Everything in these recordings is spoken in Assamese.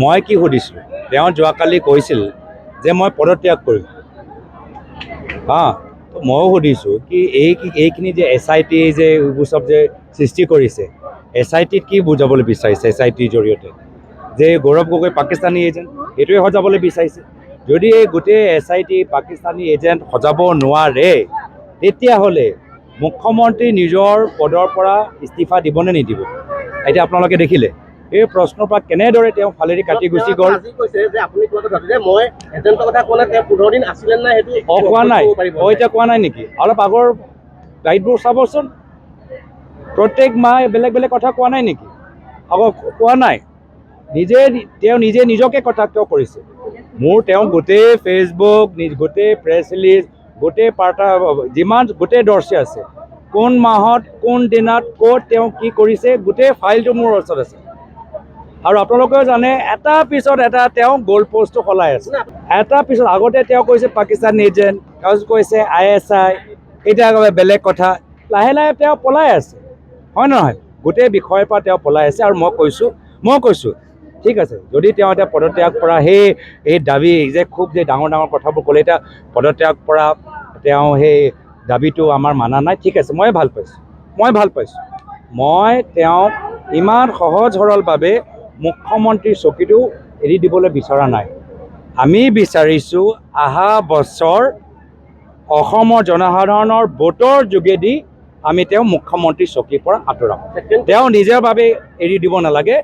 মই কি সুধিছিলোঁ, তেওঁ যোৱাকালি কৈছিল যে মই পদত্যাগ কৰিম। ময়ো সুধিছোঁ কি এইখিনি যে SIT যে এইবোৰ চব যে সৃষ্টি কৰিছে, SITত কি বুজাবলৈ বিচাৰিছে? SITৰ জৰিয়তে যে গৌৰৱ গগৈ পাকিস্তানী এজেণ্ট, সেইটোৱে সজাবলৈ বিচাৰিছে। যদি এই গোটেই SIT পাকিস্তানী এজেণ্ট সজাব নোৱাৰে, তেতিয়াহ'লে মুখ্যমন্ত্ৰী নিজৰ পদৰ পৰা ইস্তিফা দিবনে নিদিব? এতিয়া আপোনালোকে দেখিলে এই প্ৰশ্নৰ পৰা কেনেদৰে তেওঁ ফালেদি কাটি গুচি গ'ল। কোৱা নাই, এতিয়া কোৱা নাই নেকি? অলপ আগৰ গাইডবোৰ চাবচোন, প্ৰত্যেক মাহ বেলেগ বেলেগ কথা কোৱা নাই নেকি? আকৌ কোৱা নাই, তেওঁ নিজে নিজকে কটাক্ষ কৰিছে। তেওঁ গোটেই ফেচবুক, গোটেই প্ৰেছ ৰিলিজ, গোটেই গোটেই দৰ্শে আছে, কোন মাহত কোন দিনত ক'ত তেওঁ কি কৰিছে, গোটেই ফাইলটো মোৰ ওচৰত আছে। আৰু আপোনালোকেও জানে এটা পিছত এটা তেওঁ গ'ল পষ্টটো সলাই আছে। এটা পিছত আগতে তেওঁ কৈছে পাকিস্তান এজেণ্ট, কৈছে ISI, এতিয়া বেলেগ কথা। লাহে লাহে তেওঁ পলাই আছে, হয় নহয়? গোটেই বিষয়ৰ পৰা তেওঁ পলাই আছে। আৰু মই কৈছোঁ ঠিক আছে, যদি তেওঁ এতিয়া পদত্যাগ কৰা সেই দাবী যে খুব যে ডাঙৰ ডাঙৰ কথাবোৰ ক'লে, এতিয়া পদত্যাগ কৰা তেওঁ সেই দাবীটো আমাৰ মানা নাই, ঠিক আছে, মই ভাল পাইছোঁ। মই তেওঁক ইমান সহজ সৰলভাৱে মুখ্যমন্ত্ৰীৰ চকীটো এৰি দিবলৈ বিচৰা নাই। আমি বিচাৰিছোঁ অহা বছৰ অসমৰ জনসাধাৰণৰ ভোটৰ যোগেদি আমি তেওঁ মুখ্যমন্ত্ৰীৰ চকীৰ পৰা আঁতৰাম। তেওঁ নিজৰ বাবে এৰি দিব নালাগে।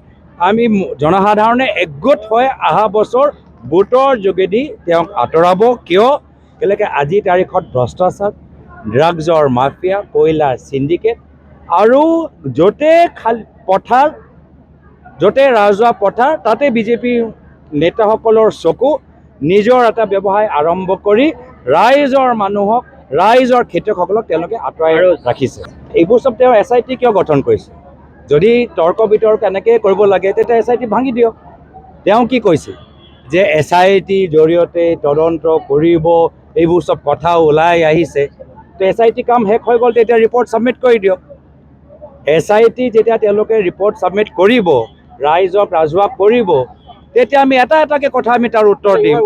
আমি জনসাধাৰণে একগোট হৈ অহা বছৰ ভোটৰ যোগেদি তেওঁক আঁতৰাব। কেলেকে আজিৰ তাৰিখত ভ্ৰষ্টাচাৰ, ড্ৰাগছৰ মাফিয়া, কয়লাৰ চিণ্ডিকেট, আৰু য'তে ৰাজহুৱা পথাৰ তাতে বিজেপি নেতাসকলৰ চকু, নিজৰ এটা ব্যৱসায় আৰম্ভ কৰি ৰাইজৰ মানুহক, ৰাইজৰ খেতিয়কসকলক তেওঁলোকে আঁতৰাই ৰাখিছে। এইবোৰ চব তেওঁ SIT কিয় গঠন কৰিছে? যদি তৰ্ক বিতৰ্ক এনেকৈ কৰিব লাগে, তেতিয়া SIT ভাঙি দিয়ক। তেওঁ কি কৈছে যে SITৰ জৰিয়তে তদন্ত কৰিব, এইবোৰ চব কথা ওলাই আহিছে। তো SIT কাম শেষ হৈ গ'ল, তেতিয়া ৰিপৰ্ট ছাবমিট কৰি দিয়ক। SIT যেতিয়া তেওঁলোকে ৰিপৰ্ট ছাবমিট কৰিব, ৰাইজক ৰাজহুৱা কৰিব, তেতিয়া আমি এটা এটাকৈ কথা আমি তাৰ উত্তৰ দিম।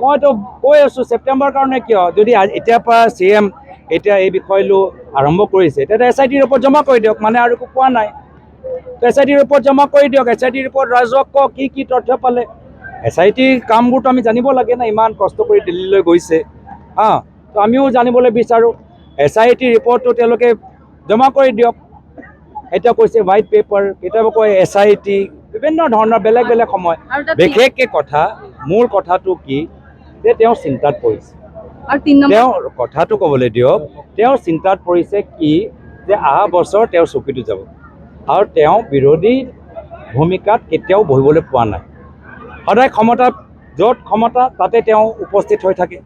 মইতো কৈ আছোঁ, ছেপ্টেম্বৰৰ কাৰণে কিয়? যদি এতিয়াৰ পৰা CM এতিয়া এই বিষয়টো আৰম্ভ কৰিছে, তেতিয়া SIT ৰিপৰ্ট জমা কৰি দিয়ক। মানে আৰু একো কোৱা নাই, SIT ৰিপৰ্ট জমা কৰি দিয়ক। SIT ৰিপৰ্ট ৰাইজক কওক কি তথ্য পালে। SIT কামবোৰতো আমি জানিব লাগে না, ইমান কষ্ট কৰি দিল্লীলৈ গৈছে। তো আমিও জানিবলৈ বিচাৰোঁ। SIT ৰিপৰ্টটো তেওঁলোকে জমা কৰি দিয়ক। এতিয়া কৈছে হোৱাইট পেপাৰ, কেতিয়াবা কয় SIT, বিভিন্ন ধৰণৰ বেলেগ বেলেগ সময়। বিশেষকৈ মোৰ কথাটো কি যে তেওঁ চিন্তাত পৰিছে। তেওঁ কথাটো ক'বলৈ দিয়ক, তেওঁ চিন্তাত পৰিছে কি যে অহা বছৰ তেওঁৰ চকীটো যাব, আৰু তেওঁ বিৰোধী ভূমিকাত কেতিয়াও বহিবলৈ পোৱা নাই। সদায় য'ত ক্ষমতা তাতে তেওঁ উপস্থিত হৈ থাকে।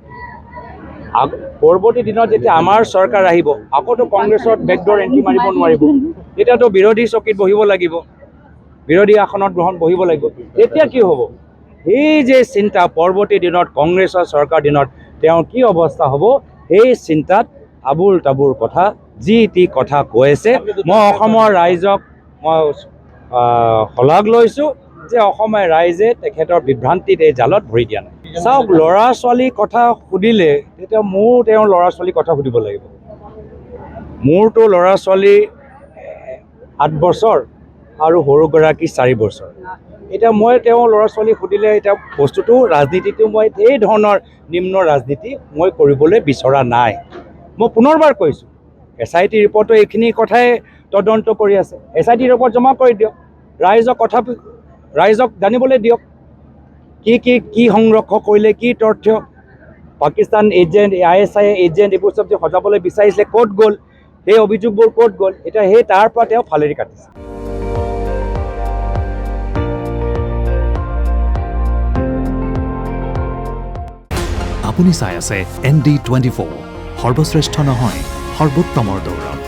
পৰৱৰ্তী দিনত যেতিয়া আমাৰ চৰকাৰ আহিব, আকৌতো কংগ্ৰেছত বেকডোৰ এণ্ট্ৰি মাৰিব নোৱাৰিব। তেতিয়াতো বিৰোধী চকীত বহিব লাগিব, বিৰোধী আসনত বহিব লাগিব। তেতিয়া কি হ'ব? এই যে চিন্তা, পৰৱৰ্তী দিনত কংগ্ৰেছৰ চৰকাৰ দিনত তেওঁৰ কি অৱস্থা হ'ব, সেই চিন্তাত আবুল তাবুল কথা, যি টি কথা কৈ আছে। মই অসমৰ ৰাইজক শলাগ লৈছোঁ যে অসমৰ ৰাইজে তেখেতৰ বিভ্ৰান্তিত এই জালত ভৰি দিয়া নাই। চাওক, ল'ৰা ছোৱালীৰ কথা সুধিলে তেতিয়া তেওঁৰ ল'ৰা ছোৱালীৰ কথা সুধিব লাগিব। মোৰতো ল'ৰা ছোৱালী 8 বছৰ আৰু সৰুগৰাকী 4 বছৰ। এতিয়া মই তেওঁৰ ল'ৰা ছোৱালী সুধিলে, এতিয়া বস্তুটো ৰাজনীতিটো মই এই ধৰণৰ নিম্ন ৰাজনীতি মই কৰিবলৈ বিচৰা নাই। মই পুনৰবাৰ কৈছোঁ, SIT ৰিপৰ্টটো এইখিনি কথাই তদন্ত কৰি আছে। SIT ৰিপৰ্ট জমা কৰি দিয়ক, ৰাইজক জানিবলৈ দিয়ক কি সংৰক্ষণ কৰিলে, কি তথ্য, পাকিস্তান এজেণ্ট, ISI এজেণ্ট, এইবোৰ চব যে সজাবলৈ বিচাৰিছিলে ক'ত গ'ল, সেই অভিযোগবোৰ ক'ত গ'ল। এতিয়া তাৰ পৰা তেওঁ ফালেৰি কাটিছে। আপুনি চাই আছে ND24, সৰ্বশ্ৰেষ্ঠ নহয়, সৰ্বোত্তমৰ দৌৰ।